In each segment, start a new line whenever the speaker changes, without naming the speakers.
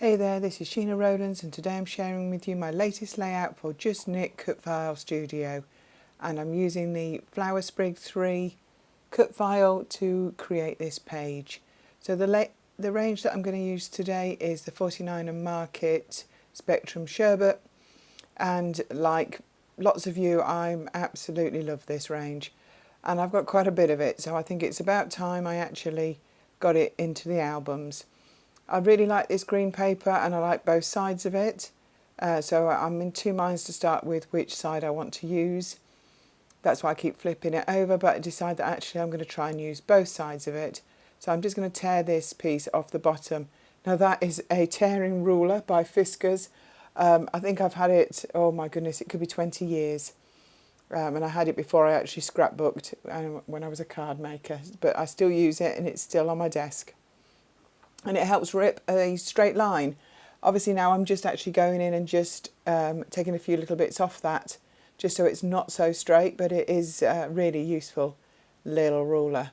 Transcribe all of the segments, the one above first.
Hey there, this is Sheenanigans and today I'm sharing with you my latest layout for Just Knit Cut File Studio, and I'm using the Flower Sprig 3 cut file to create this page. So the range that I'm going to use today is the 49 and Market Spectrum Sherbet, and like lots of you, I absolutely love this range and I've got quite a bit of it, so I think it's about time I actually got it into the albums. I really like this green paper and I like both sides of it, so I'm in two minds to start with which side I want to use. That's why I keep flipping it over, but I decide that actually I'm going to try and use both sides of it. So I'm just going to tear this piece off the bottom. Now that is a tearing ruler by Fiskars. I think I've had it, oh my goodness, it could be 20 years. And I had it before I actually scrapbooked when I was a card maker, but I still use it and it's still on my desk. And it helps rip a straight line. Obviously now I'm just actually going in and just taking a few little bits off that, just so it's not so straight, but it is a really useful little ruler.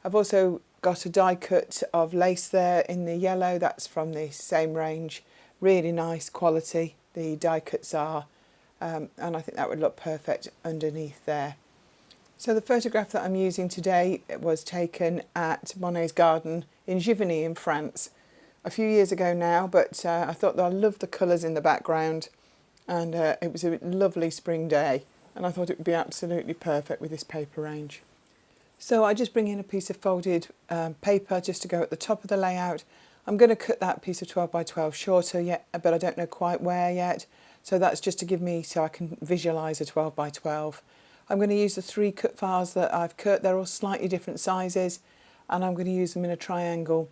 I've also got a die cut of lace there in the yellow, that's from the same range. Really nice quality, the die cuts are, and I think that would look perfect underneath there. So the photograph that I'm using today was taken at Monet's garden in Giverny in France a few years ago now, but I thought that I loved the colours in the background, and it was a lovely spring day and I thought it would be absolutely perfect with this paper range. So I just bring in a piece of folded paper just to go at the top of the layout. I'm going to cut that piece of 12 by 12 shorter yet, but I don't know quite where yet, so that's just to give me so I can visualise a 12 by 12. I'm going to use the 3 cut files that I've cut. They're all slightly different sizes and I'm going to use them in a triangle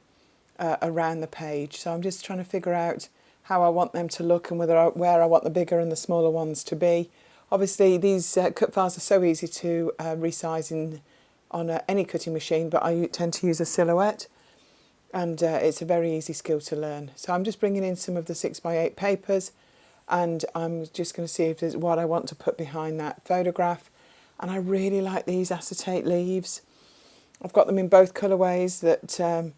around the page. So I'm just trying to figure out how I want them to look and where I want the bigger and the smaller ones to be. Obviously these cut files are so easy to resize on any cutting machine, but I tend to use a silhouette, and it's a very easy skill to learn. So I'm just bringing in some of the 6 by 8 papers and I'm just going to see if there's what I want to put behind that photograph. And I really like these acetate leaves. I've got them in both colourways that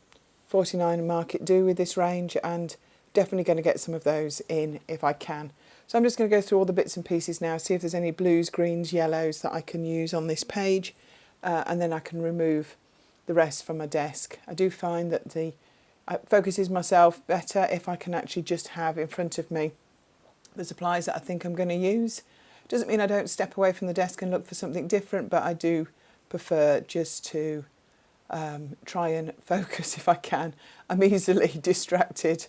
49 and Market do with this range, and definitely going to get some of those in if I can. So I'm just going to go through all the bits and pieces now, see if there's any blues, greens, yellows that I can use on this page, and then I can remove the rest from my desk. I do find that it focuses myself better if I can actually just have in front of me the supplies that I think I'm going to use. Doesn't mean I don't step away from the desk and look for something different, but I do prefer just to try and focus if I can. I'm easily distracted.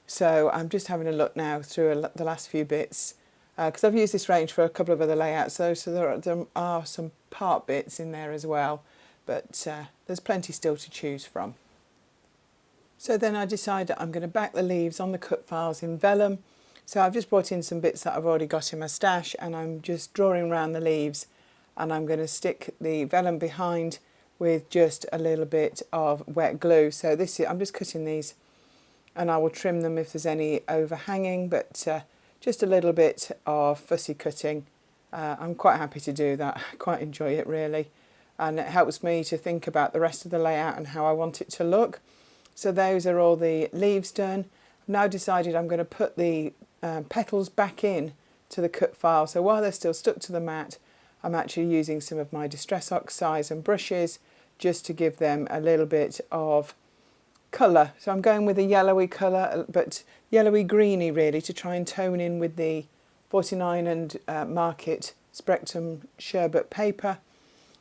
So I'm just having a look now through the last few bits, because I've used this range for a couple of other layouts, so there are some part bits in there as well, but there's plenty still to choose from. So then I decide that I'm going to back the leaves on the cut files in vellum. So I've just brought in some bits that I've already got in my stash and I'm just drawing around the leaves, and I'm going to stick the vellum behind with just a little bit of wet glue. So I'm just cutting these and I will trim them if there's any overhanging, but just a little bit of fussy cutting. I'm quite happy to do that. I quite enjoy it really, and it helps me to think about the rest of the layout and how I want it to look. So those are all the leaves done. I've now decided I'm going to put the petals back in to the cut file. So while they're still stuck to the mat, I'm actually using some of my Distress Oxides and brushes just to give them a little bit of colour. So I'm going with a yellowy colour, but yellowy greeny really, to try and tone in with the 49 and Market Spectrum Sherbet paper.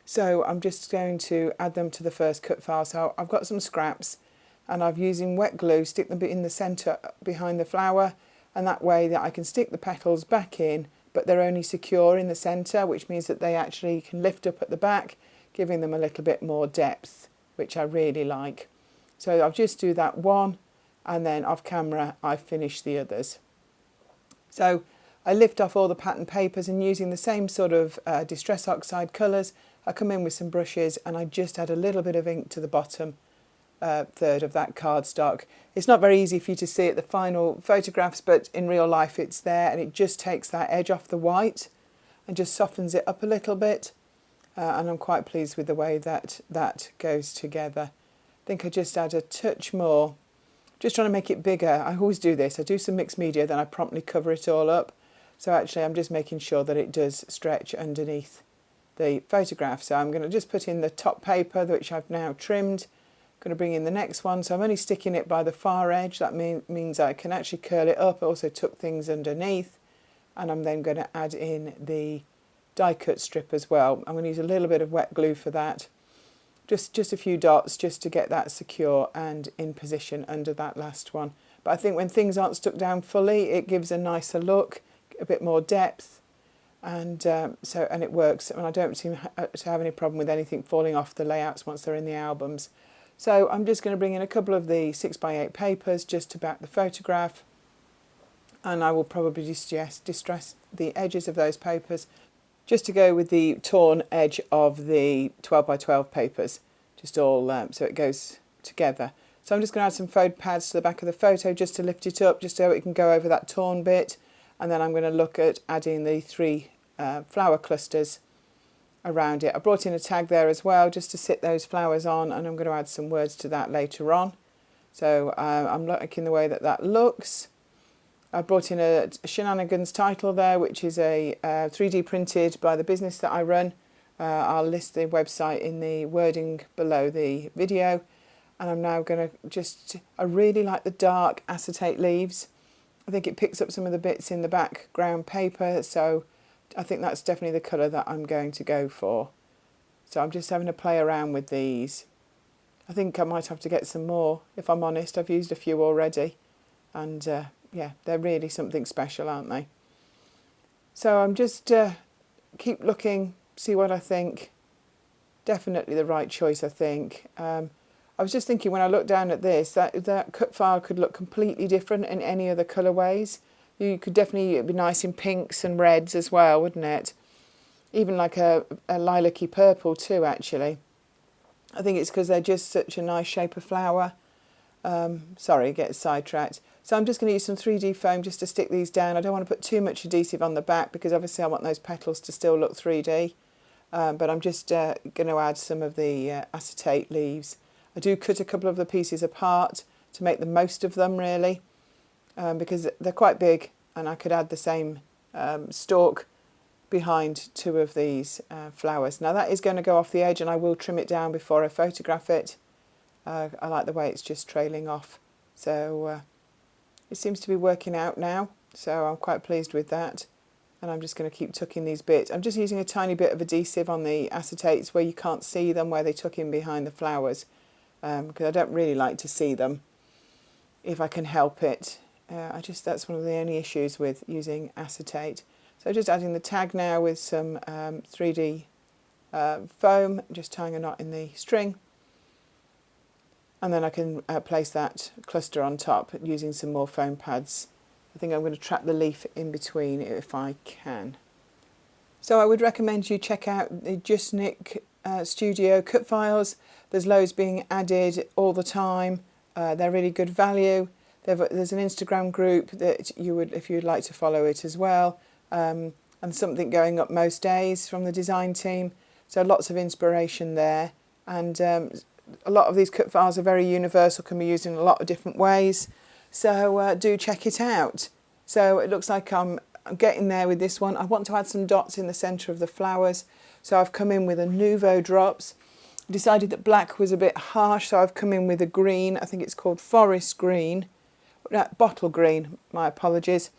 So I'm just going to add them to the first cut file. So I've got some scraps and I've using wet glue, stick them in the centre behind the flower, and that way that I can stick the petals back in, but they're only secure in the centre, which means that they actually can lift up at the back, giving them a little bit more depth, which I really like. So I'll just do that one, and then off camera I finish the others. So I lift off all the pattern papers, and using the same sort of Distress Oxide colours, I come in with some brushes and I just add a little bit of ink to the bottom third of that cardstock. It's not very easy for you to see at the final photographs, but in real life it's there, and it just takes that edge off the white and just softens it up a little bit, and I'm quite pleased with the way that goes together. I think I just add a touch more just trying to make it bigger. I always do this. I do some mixed media, then I promptly cover it all up. So actually I'm just making sure that it does stretch underneath the photograph. So I'm going to just put in the top paper, which I've now trimmed. I'm going to bring in the next one. So I'm only sticking it by the far edge. That means I can actually curl it up. I also tuck things underneath. And I'm then going to add in the die cut strip as well. I'm going to use a little bit of wet glue for that. Just a few dots just to get that secure and in position under that last one. But I think when things aren't stuck down fully, it gives a nicer look, a bit more depth, and and it works. And I don't seem to have any problem with anything falling off the layouts once they're in the albums. So I'm just going to bring in a couple of the 6x8 papers just to back the photograph, and I will probably distress the edges of those papers just to go with the torn edge of the 12x12 papers, just all so it goes together. So I'm just going to add some foam pads to the back of the photo just to lift it up, just so it can go over that torn bit. And then I'm going to look at adding the 3 flower clusters around it. I brought in a tag there as well just to sit those flowers on, and I'm going to add some words to that later on. So I'm liking the way that that looks. I brought in a Sheenanigans title there, which is a 3D printed by the business that I run. I'll list the website in the wording below the video. And I'm now going to I really like the dark acetate leaves. I think it picks up some of the bits in the background paper, so I think that's definitely the colour that I'm going to go for. So I'm just having to play around with these. I think I might have to get some more, if I'm honest. I've used a few already, and yeah, they're really something special, aren't they? So I'm just keep looking, see what I think. Definitely the right choice, I think. I was just thinking when I looked down at this, that cut file could look completely different in any other colourways. You could definitely, it'd be nice in pinks and reds as well, wouldn't it? Even like a lilac-y purple too, actually. I think it's because they're just such a nice shape of flower. Sorry, get sidetracked. So I'm just going to use some 3D foam just to stick these down. I don't want to put too much adhesive on the back because obviously I want those petals to still look 3D. But I'm just going to add some of the acetate leaves. I do cut a couple of the pieces apart to make the most of them, really, because they're quite big, and I could add the same stalk behind 2 of these flowers. Now that is going to go off the edge, and I will trim it down before I photograph it. I like the way it's just trailing off. So it seems to be working out now, so I'm quite pleased with that. And I'm just going to keep tucking these bits. I'm just using a tiny bit of adhesive on the acetates where you can't see them, where they tuck in behind the flowers. Because I don't really like to see them if I can help it. That's one of the only issues with using acetate. So just adding the tag now with some 3D foam, just tying a knot in the string. And then I can place that cluster on top using some more foam pads. I think I'm going to trap the leaf in between if I can. So I would recommend you check out the Just Knit Studio cut files. There's loads being added all the time. They're really good value. There's an Instagram group that you would, if you'd like to follow it as well, and something going up most days from the design team. So lots of inspiration there, and a lot of these cut files are very universal, can be used in a lot of different ways. So do check it out. So it looks like I'm getting there with this one. I want to add some dots in the centre of the flowers, so I've come in with a Nouveau drops. Decided that black was a bit harsh, so I've come in with a green. I think it's called forest green, bottle green, my apologies.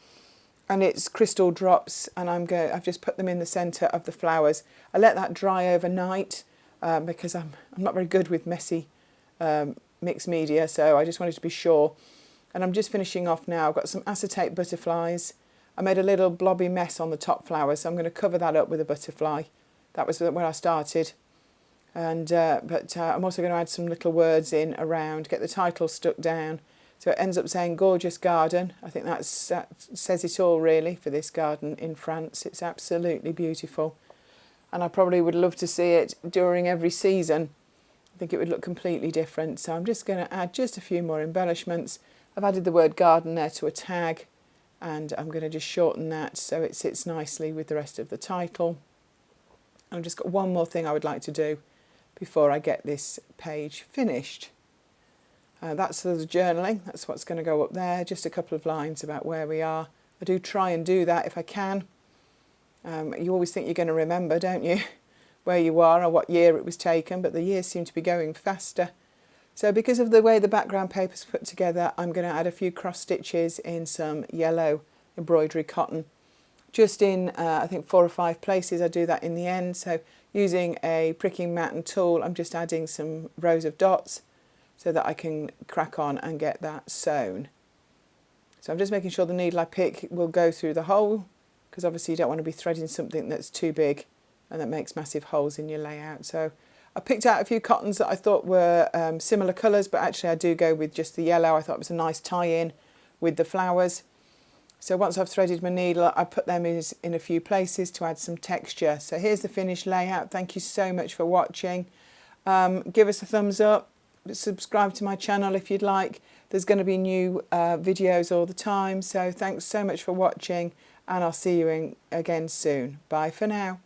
And it's crystal drops, and I've just put them in the centre of the flowers. I let that dry overnight because I'm not very good with messy mixed media, so I just wanted to be sure. And I'm just finishing off now. I've got some acetate butterflies. I made a little blobby mess on the top flowers, so I'm going to cover that up with a butterfly. That was where I started. And but I'm also going to add some little words in around, get the title stuck down. So it ends up saying gorgeous garden. I think that says it all really for this garden in France. It's absolutely beautiful. And I probably would love to see it during every season. I think it would look completely different. So I'm just going to add just a few more embellishments. I've added the word garden there to a tag, and I'm going to just shorten that so it sits nicely with the rest of the title. And I've just got one more thing I would like to do before I get this page finished. That's for the journaling, that's what's going to go up there, just a couple of lines about where we are. I do try and do that if I can. You always think you're going to remember, don't you, where you are or what year it was taken, but the years seem to be going faster. So because of the way the background paper's put together, I'm going to add a few cross stitches in some yellow embroidery cotton. Just in, I think 4 or 5 places. I do that in the end. So using a pricking mat and tool, I'm just adding some rows of dots so that I can crack on and get that sewn. So I'm just making sure the needle I pick will go through the hole, because obviously you don't want to be threading something that's too big and that makes massive holes in your layout. So I picked out a few cottons that I thought were similar colours, but actually I do go with just the yellow. I thought it was a nice tie-in with the flowers. So once I've threaded my needle, I put them in a few places to add some texture. So here's the finished layout. Thank you so much for watching. Give us a thumbs up, subscribe to my channel if you'd like. There's going to be new videos all the time. So thanks so much for watching, and I'll see you again soon. Bye for now.